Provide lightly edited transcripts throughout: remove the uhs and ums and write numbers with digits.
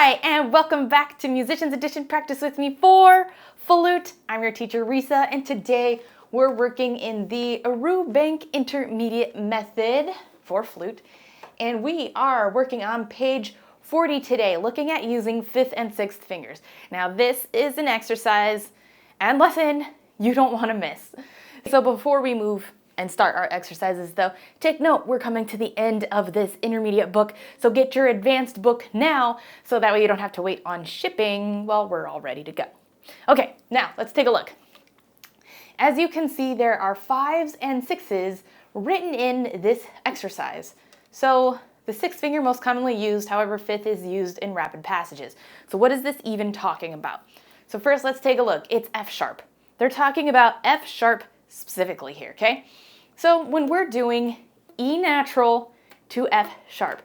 Hi, and welcome back to Musicians Edition Practice with me for Flute. I'm your teacher, Risa, and today we're working in the Rubank Intermediate Method for Flute, and we are working on page 40 today, looking at using 5th and 6th fingers. Now, this is an exercise and lesson you don't want to miss. So before we move and start our exercises though, take note, we're coming to the end of this intermediate book, so get your advanced book now so that way you don't have to wait on shipping. Well, we're all ready to go. Okay, now let's take a look. As you can see, there are 5s and 6s written in this exercise. So the 6th finger most commonly used, however 5th is used in rapid passages. So what is this even talking about? So first let's take a look. It's F sharp. They're talking about F sharp specifically here, okay? So when we're doing E natural to F sharp,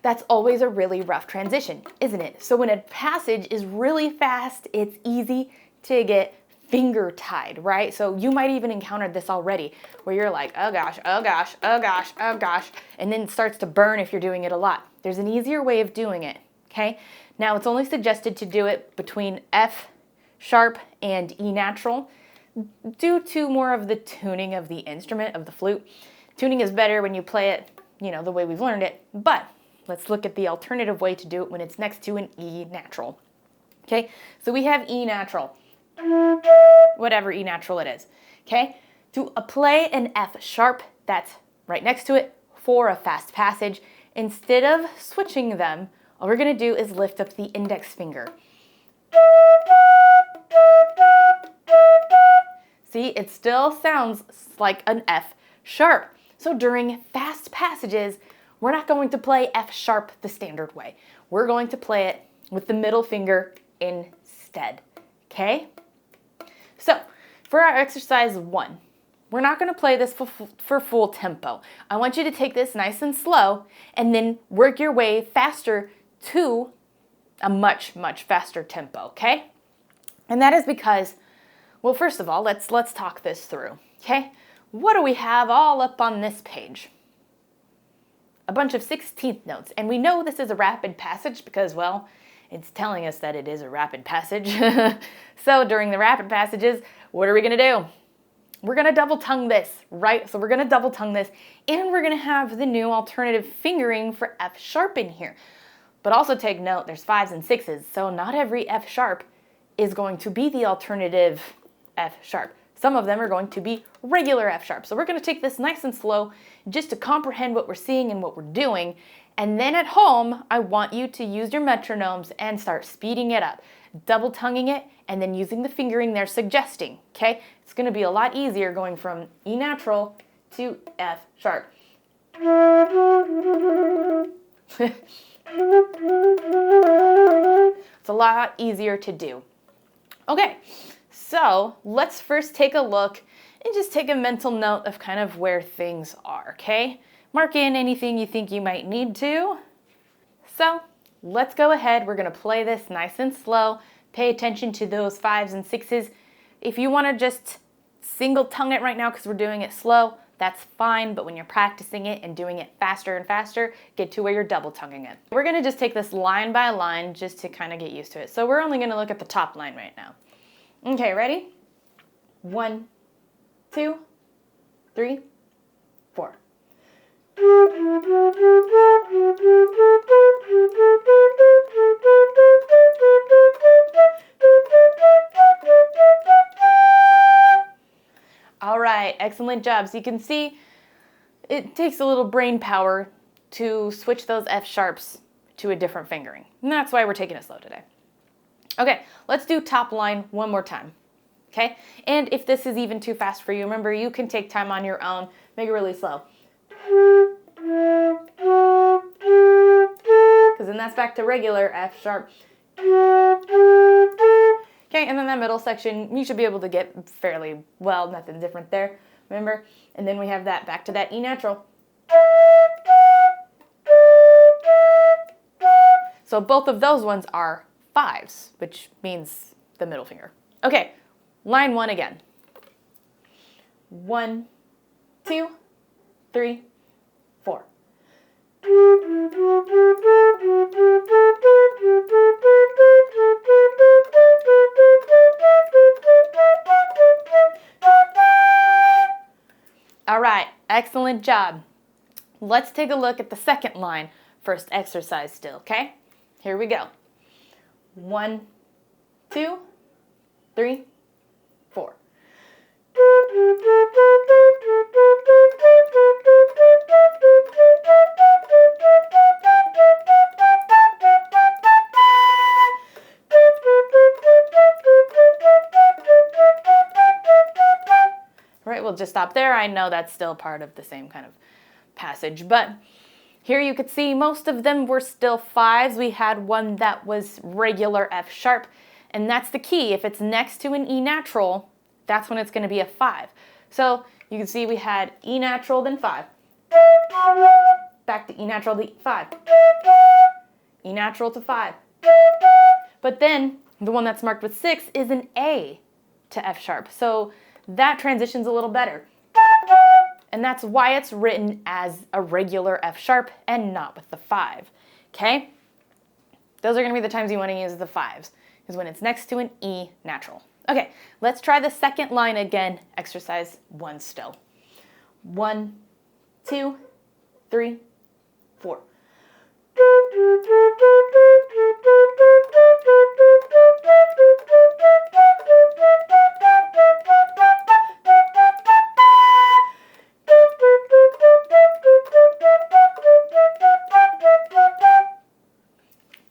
that's always a really rough transition, isn't it? So when a passage is really fast, it's easy to get finger tied, right? So you might even encounter this already, where you're like, oh gosh, oh gosh, oh gosh, oh gosh, and then it starts to burn if you're doing it a lot. There's an easier way of doing it, okay? Now it's only suggested to do it between F sharp and E natural, due to more of the tuning of the instrument, of the flute. Tuning is better when you play it, the way we've learned it, but let's look at the alternative way to do it when it's next to an E natural. Okay, so we have E natural, whatever E natural it is, okay? To play an F sharp that's right next to it for a fast passage, instead of switching them, all we're gonna do is lift up the index finger. See, it still sounds like an F sharp. So during fast passages, we're not going to play F sharp the standard way. We're going to play it with the middle finger instead, okay? So for our exercise 1, we're not going to play this for full tempo. I want you to take this nice and slow and then work your way faster to a much, much faster tempo, okay? And that is because, well, first of all, let's talk this through, okay? What do we have all up on this page? A bunch of 16th notes, and we know this is a rapid passage because, well, it's telling us that it is a rapid passage. So during the rapid passages, what are we gonna do? We're gonna double tongue this, right? So we're gonna double tongue this, and we're gonna have the new alternative fingering for F sharp in here. But also take note, there's 5s and 6s, so not every F sharp is going to be the alternative F sharp. Some of them are going to be regular F sharp. So we're going to take this nice and slow just to comprehend what we're seeing and what we're doing. And then at home, I want you to use your metronomes and start speeding it up, double tonguing it, and then using the fingering they're suggesting, okay? It's going to be a lot easier going from E natural to F sharp. It's a lot easier to do. Okay, so let's first take a look and just take a mental note of kind of where things are, okay? Mark in anything you think you might need to. So let's go ahead. We're going to play this nice and slow. Pay attention to those 5s and 6s. If you want to just single tongue it right now because we're doing it slow, that's fine, but when you're practicing it and doing it faster and faster, get to where you're double tonguing it. We're gonna just take this line by line just to kind of get used to it. So we're only gonna look at the top line right now. Okay, ready? 1, 2, 3, 4. All right, excellent job. So you can see it takes a little brain power to switch those F sharps to a different fingering. And that's why we're taking it slow today. Okay, let's do top line one more time, okay? And if this is even too fast for you, remember you can take time on your own, make it really slow. Because then that's back to regular F sharp. Okay, and then that middle section, you should be able to get fairly well, nothing different there, remember? And then we have that back to that E natural. So both of those ones are 5s, which means the middle finger. Okay, line 1 again. 1, 2, 3, 4. Excellent job. Let's take a look at the second line. First exercise still, okay? Here we go. 1, 2, 3, 4. Right, we'll just stop there. I know that's still part of the same kind of passage, but here you could see most of them were still 5s. We had one that was regular F sharp, and that's the key. If it's next to an E natural, that's when it's going to be a 5. So you can see we had E natural, then 5. Back to E natural to 5. E natural to 5. But then the one that's marked with 6 is an A to F sharp. So that transition's a little better. And that's why it's written as a regular F sharp and not with the 5. Okay? Those are going to be the times you want to use the 5s, is when it's next to an E natural. Okay, let's try the second line again. Exercise 1 still. 1, 2, 3, 4.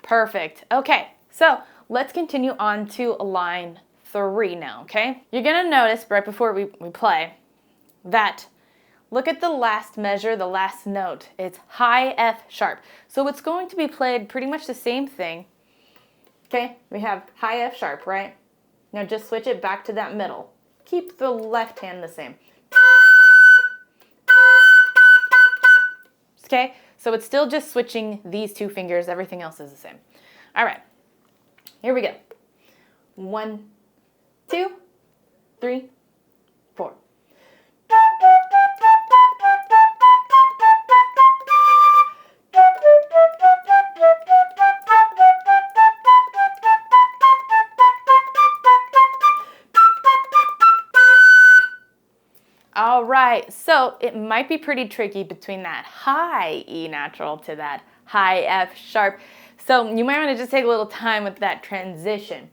Perfect. Okay, so let's continue on to line 3 now, okay? You're gonna notice right before we play that, look at the last measure, the last note. It's high F sharp. So it's going to be played pretty much the same thing. Okay, we have high F sharp, right? Now just switch it back to that middle. Keep the left hand the same. Okay, so it's still just switching these 2 fingers. Everything else is the same. All right, here we go. 1, 2, 3, 4. All right, so it might be pretty tricky between that high E natural to that high F sharp. So you might want to just take a little time with that transition.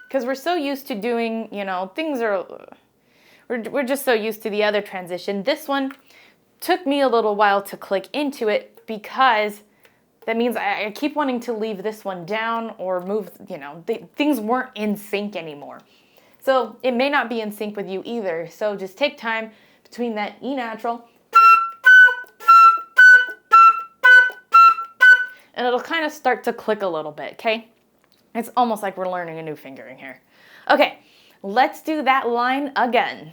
Because we're so used to doing, we're just so used to the other transition. This one took me a little while to click into it because that means I keep wanting to leave this one down or move, things weren't in sync anymore. So it may not be in sync with you either. So just take time between that E natural and it'll kind of start to click a little bit, okay? It's almost like we're learning a new fingering here. Okay, let's do that line again.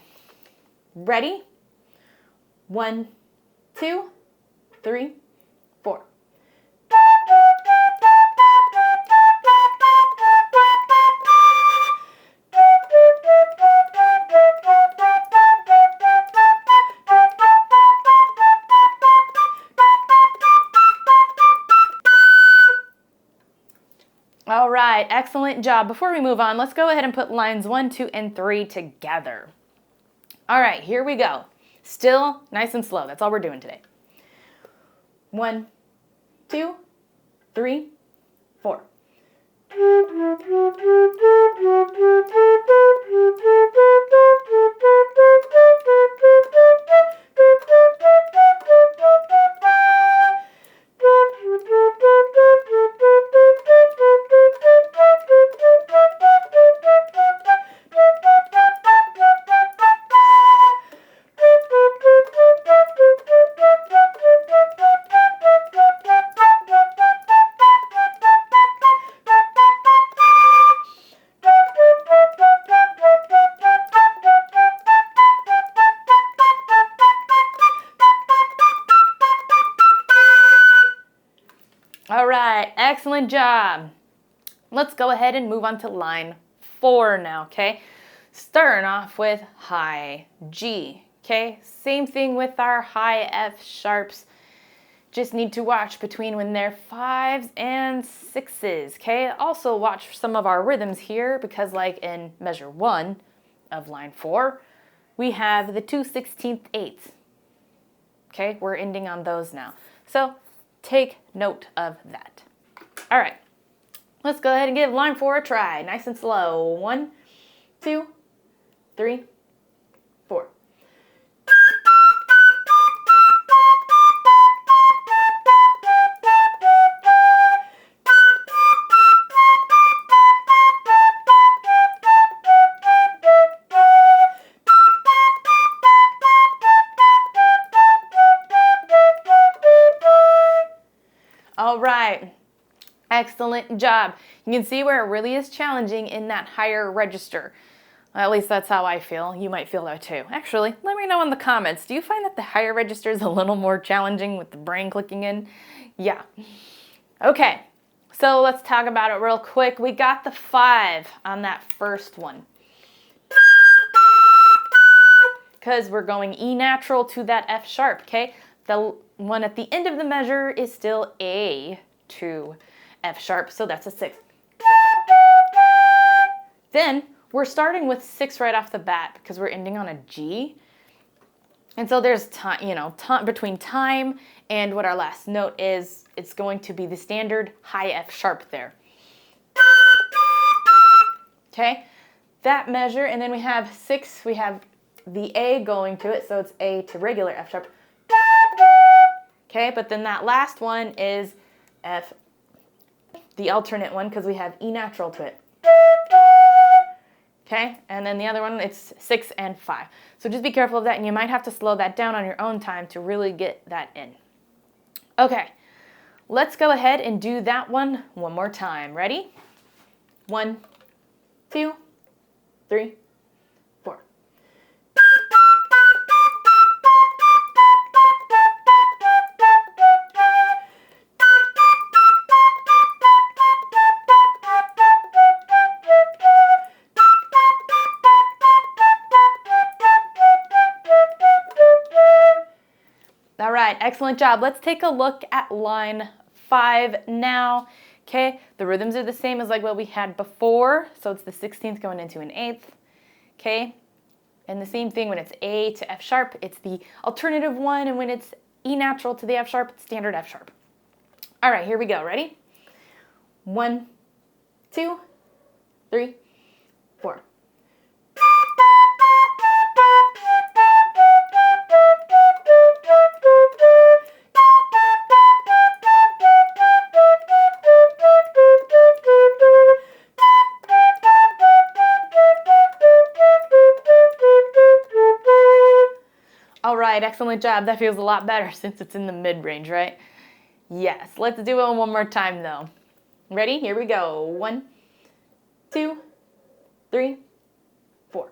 Ready? 1, 2, 3, 4. All right, excellent job. Before we move on, let's go ahead and put lines 1, 2, and 3 together. All right, here we go. Still nice and slow. That's all we're doing today. 1, 2, 3, 4. All right, excellent job. Let's go ahead and move on to line 4 now, okay? Starting off with high G, okay? Same thing with our high F sharps. Just need to watch between when they're 5s and 6s, okay? Also watch some of our rhythms here because like in measure 1 of line 4, we have the 2/16 eighths. Okay, we're ending on those now. So take note of that. All right, let's go ahead and give line 4 a try. Nice and slow. 1, 2, 3, 4. All right, excellent job. You can see where it really is challenging in that higher register. At least that's how I feel. You might feel that too. Actually, let me know in the comments. Do you find that the higher register is a little more challenging with the brain clicking in? Yeah. Okay, so let's talk about it real quick. We got the 5 on that first one. Because we're going E natural to that F sharp, okay? The one at the end of the measure is still A to F sharp, so that's a 6. Then we're starting with 6 right off the bat because we're ending on a G. And so there's time, between time and what our last note is, it's going to be the standard high F sharp there. Okay, that measure, and then we have 6, we have the A going to it, so it's A to regular F sharp. Okay, but then that last one is F, the alternate one, because we have E natural to it. Okay, and then the other one, it's 6 and 5. So just be careful of that, and you might have to slow that down on your own time to really get that in. Okay, let's go ahead and do that one more time. Ready? 1, 2, 3, 4. All right, excellent job. Let's take a look at line 5 now. Okay, the rhythms are the same as like what we had before. So it's the 16th going into an 8th. Okay, and the same thing when it's A to F sharp, it's the alternative one. And when it's E natural to the F sharp, it's standard F sharp. All right, here we go. Ready? 1, 2, 3, 4. All right, excellent job. That feels a lot better since it's in the mid-range, right? Yes, let's do it one more time though. Ready? Here we go. 1, 2, 3, 4.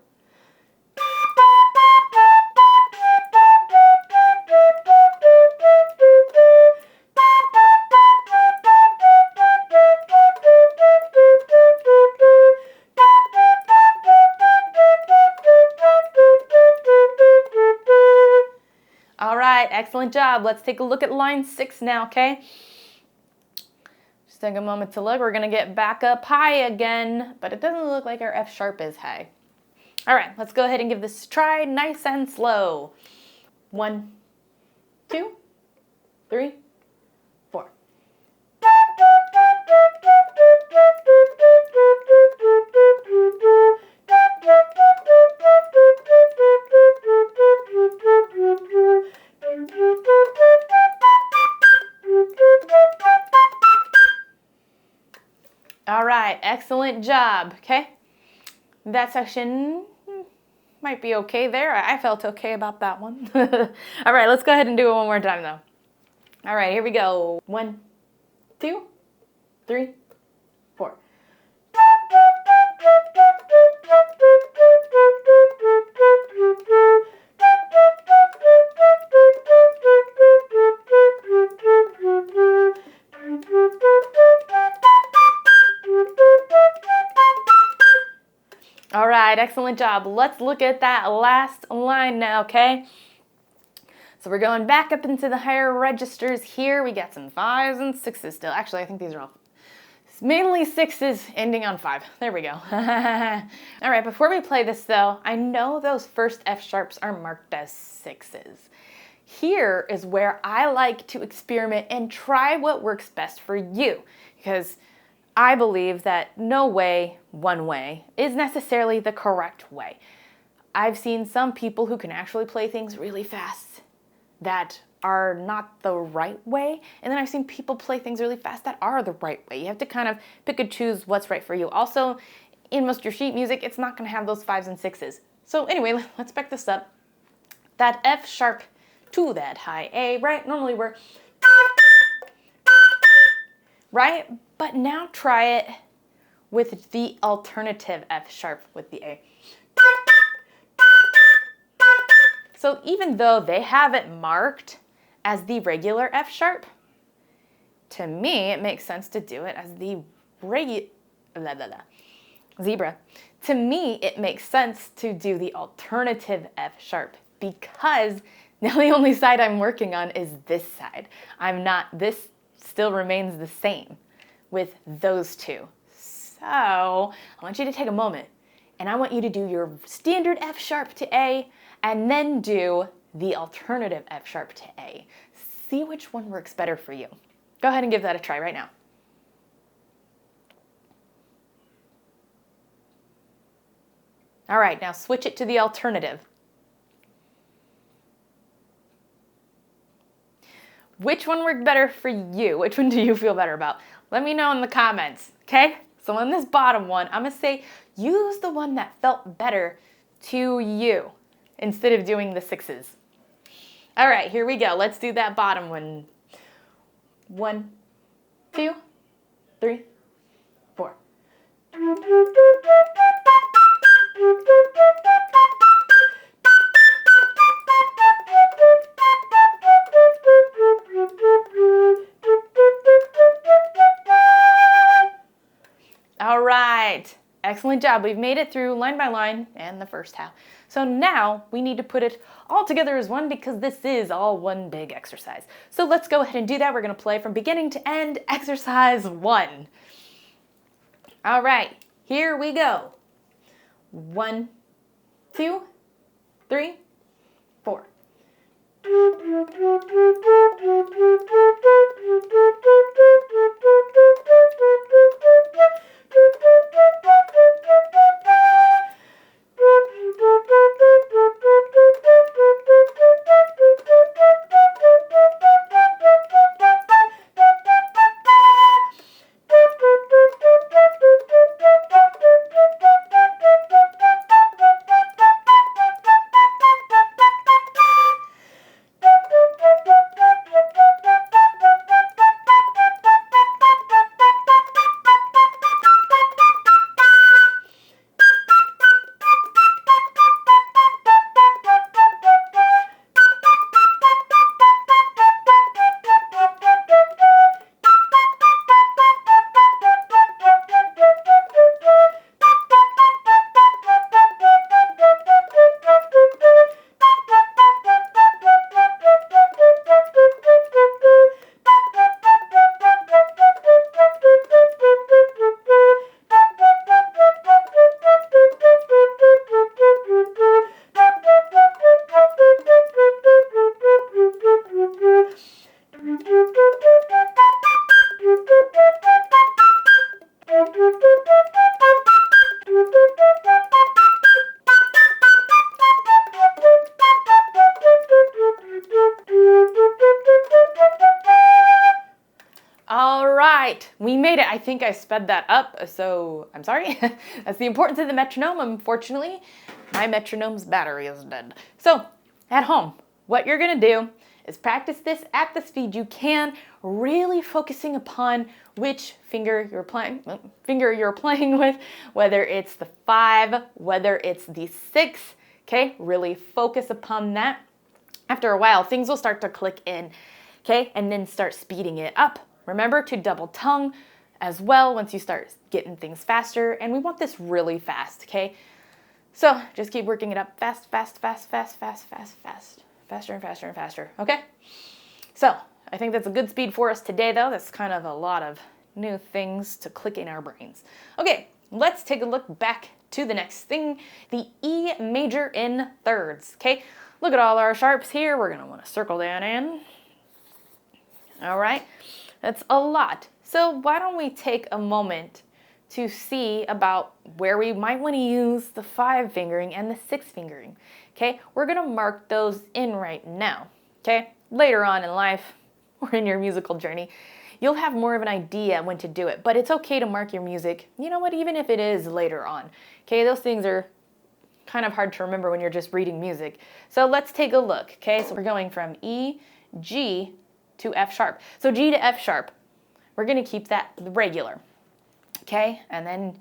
All right, excellent job. Let's take a look at line 6 now, okay? Just take a moment to look. We're going to get back up high again, but it doesn't look like our F sharp is high. All right, let's go ahead and give this a try nice and slow. 1, 2, 3, 4. All right, excellent job, okay? That section might be okay there. I felt okay about that one. All right, let's go ahead and do it one more time though. All right, here we go. 1, 2, 3, 4. All right, excellent job. Let's look at that last line now, okay? So we're going back up into the higher registers here. We got some 5s and 6s still. Actually, I think these are all Mainly sixes ending on 5. There we go. All right, before we play this though, I know those first F sharps are marked as 6s. Here is where I like to experiment and try what works best for you, because I believe that no way, one way, is necessarily the correct way. I've seen some people who can actually play things really fast that are not the right way, and then I've seen people play things really fast that are the right way. You have to kind of pick and choose what's right for you. Also, in most of your sheet music, it's not going to have those 5s and 6s. So anyway, let's back this up. That F sharp to that high A, right? Normally we're, right? But now try it with the alternative F sharp with the A. So even though they have it marked as the regular F sharp, to me it makes sense to do it as the zebra. To me it makes sense to do the alternative F sharp, because now the only side I'm working on is this side. This still remains the same with those two. So I want you to take a moment and I want you to do your standard F sharp to A and then do the alternative F sharp to A. See which one works better for you. Go ahead and give that a try right now. All right, now switch it to the alternative. Which one worked better for you? Which one do you feel better about? Let me know in the comments, okay? So on this bottom one, I'm gonna say use the one that felt better to you instead of doing the 6s. All right, here we go. Let's do that bottom one. 1, 2, 3, 4. All right, excellent job. We've made it through line by line and the first half. So now we need to put it all together as one, because this is all one big exercise. So let's go ahead and do that. We're going to play from beginning to end, exercise 1. All right, here we go. 1, 2, 3, 4. We made it. I think I sped that up, so I'm sorry. That's the importance of the metronome. Unfortunately, my metronome's battery is dead. So at home, what you're gonna do is practice this at the speed you can, really focusing upon which finger you're playing with, whether it's the 5, whether it's the 6, okay? Really focus upon that. After a while, things will start to click in, okay? And then start speeding it up. Remember to double tongue as well once you start getting things faster, and we want this really fast, okay? So just keep working it up fast, fast, fast, fast, fast, fast, fast, faster and faster and faster, okay? So I think that's a good speed for us today though. That's kind of a lot of new things to click in our brains. Okay, let's take a look back to the next thing, the E major in thirds. Okay, look at all our sharps here. We're gonna wanna circle that in. All right, that's a lot. So why don't we take a moment to see about where we might want to use the 5 fingering and the 6 fingering. Okay, we're gonna mark those in right now. Okay, later on in life or in your musical journey, you'll have more of an idea when to do it, but it's okay to mark your music. You know what, even if it is later on. Okay, those things are kind of hard to remember when you're just reading music. So let's take a look. Okay, so we're going from E, G to F sharp. So G to F sharp, we're gonna keep that regular. Okay, and then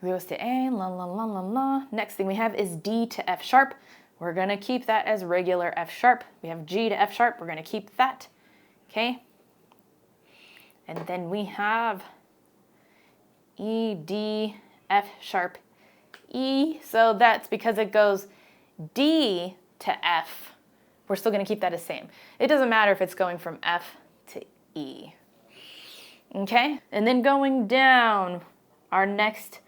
it goes to A, la, la, la, la, la. Next thing we have is D to F sharp. We're gonna keep that as regular F sharp. We have G to F sharp, we're gonna keep that, okay? And then we have E, D, F sharp, E. So that's because it goes D to F. We're still gonna keep that as same. It doesn't matter if it's going from F to E. Okay, and then going down, our next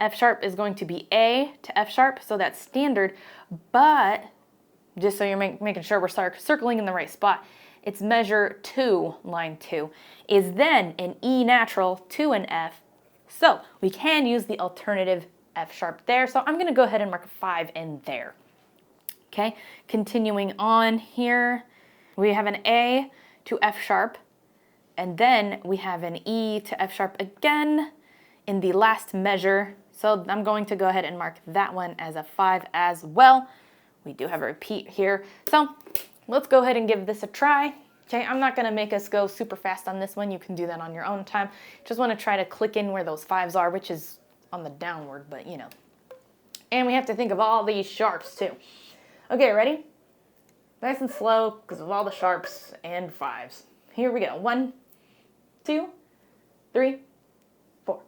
F sharp is going to be A to F sharp, so that's standard, but just so you're making sure we're circling in the right spot, it's measure 2, line 2, is then an E natural to an F, so we can use the alternative F sharp there, so I'm gonna go ahead and mark a 5 in there. Okay, continuing on here, we have an A to F sharp, and then we have an E to F sharp again in the last measure. So I'm going to go ahead and mark that one as a 5 as well. We do have a repeat here. So let's go ahead and give this a try. Okay, I'm not gonna make us go super fast on this one. You can do that on your own time. Just wanna try to click in where those 5s are, which is on the downward, but you know. And we have to think of all these sharps too. Okay, ready? Nice and slow because of all the sharps and 5s. Here we go. 1, 2, 3, 4.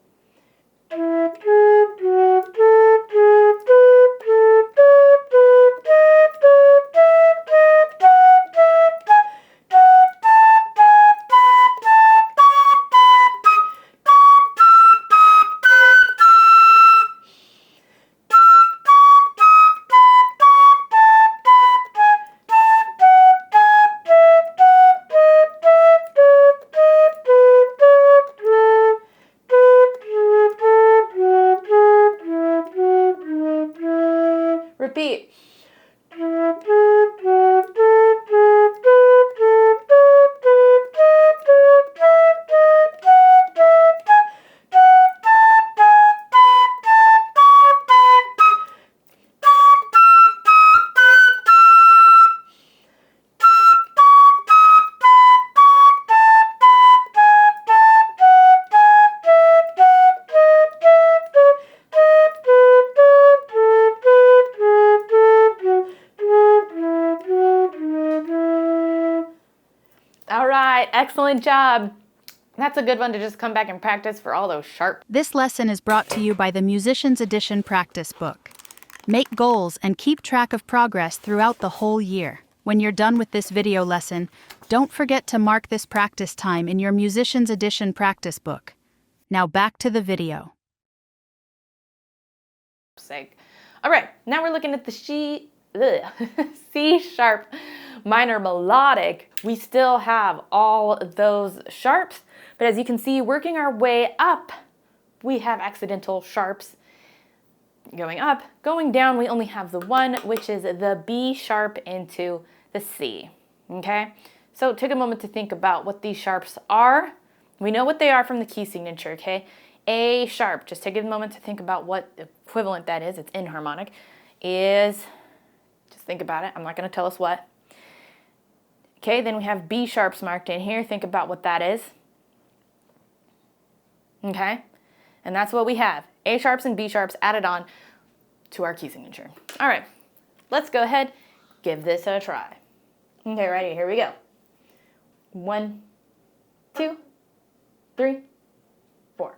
Repeat. All right, excellent job. That's a good one to just come back and practice for all those sharp. This lesson is brought to you by the Musician's Edition practice book. Make goals and keep track of progress throughout the whole year. When you're done with this video lesson, don't forget to mark this practice time in your Musician's Edition practice book. Now back to the video. All right, now we're looking at the C sharp minor melodic. We still have all those sharps, but as you can see, working our way up, we have accidental sharps going up. Going down, we only have the one, which is the B sharp into the C, okay? So take a moment to think about what these sharps are. We know what they are from the key signature, okay? A sharp, just take a moment to think about what equivalent that is, it's in harmonic, is, just think about it, I'm not gonna tell us what. Okay, then we have B sharps marked in here, think about what that is. Okay, and that's what we have, A sharps and B sharps added on to our key signature. All right, let's go ahead, give this a try. Okay, ready, here we go. 1, 2, 3, 4.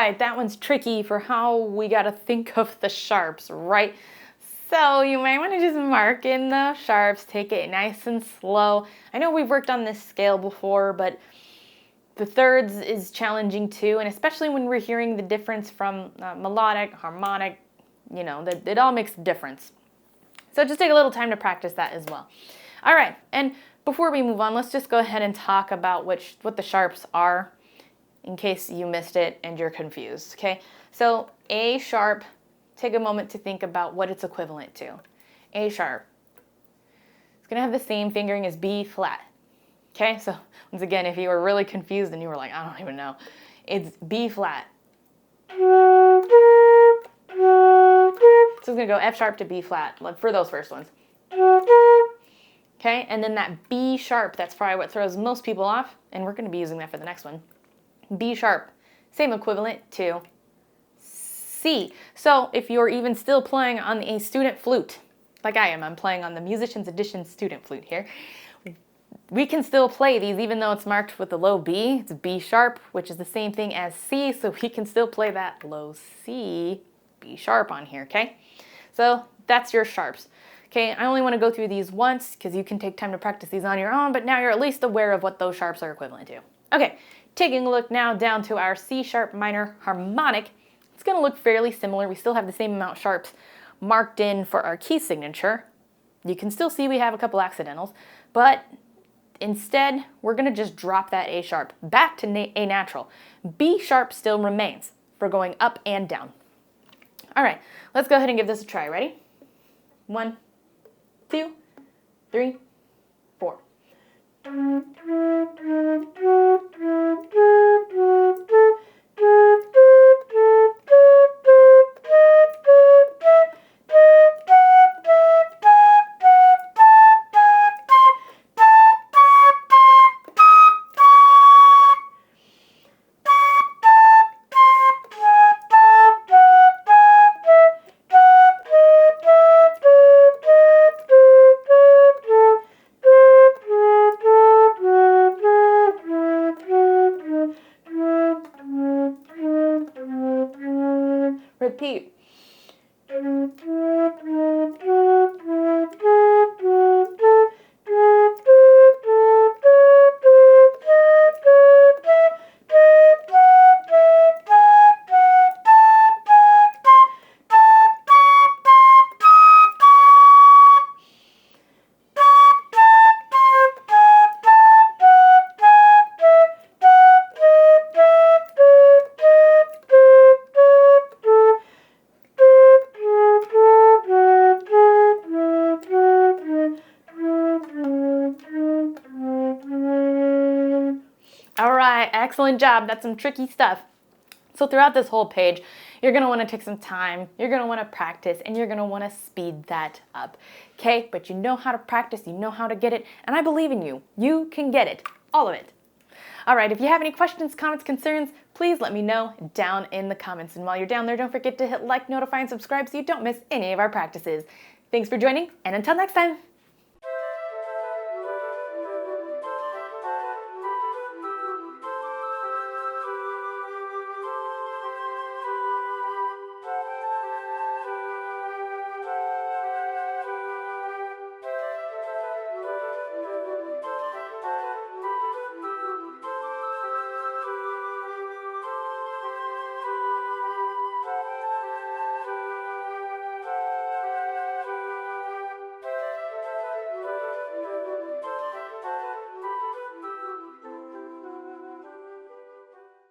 right, that one's tricky for how we gotta think of the sharps, right? So you might want to just mark in the sharps, take it nice and slow. I know we've worked on this scale before, but the thirds is challenging too, and especially when we're hearing the difference from melodic, harmonic, you know, that it all makes a difference. So just take a little time to practice that as well. All right, and before we move on, let's just go ahead and talk about what the sharps are in case you missed it and you're confused, okay? So A sharp, take a moment to think about what it's equivalent to. A sharp. It's gonna have the same fingering as B flat. Okay, so once again, if you were really confused and you were like, I don't even know, it's B flat. So it's gonna go F sharp to B flat, like for those first ones. Okay, and then that B sharp, that's probably what throws most people off, and we're gonna be using that for the next one. B sharp, same equivalent to C. So if you're even still playing on a student flute, like I am, I'm playing on the Musician's Edition student flute here, we can still play these even though it's marked with a low B. It's B sharp, which is the same thing as C, so we can still play that low C, B sharp on here, okay? So that's your sharps. Okay, I only want to go through these once because you can take time to practice these on your own, but now you're at least aware of what those sharps are equivalent to. Okay, taking a look now down to our C sharp minor harmonic. It's going to look fairly similar. We still have the same amount of sharps marked in for our key signature. You can still see we have a couple accidentals, but instead, we're going to just drop that A sharp back to A natural. B sharp still remains for going up and down. All right, let's go ahead and give this a try. Ready? 1, 2, 3, 4. Repeat. All right, excellent job. That's some tricky stuff. So throughout this whole page, you're going to want to take some time, you're going to want to practice, and you're going to want to speed that up. Okay, but you know how to practice, you know how to get it, and I believe in you. You can get it, all of it. All right, if you have any questions, comments, concerns, please let me know down in the comments. And while you're down there, don't forget to hit like, notify, and subscribe so you don't miss any of our practices. Thanks for joining, and until next time.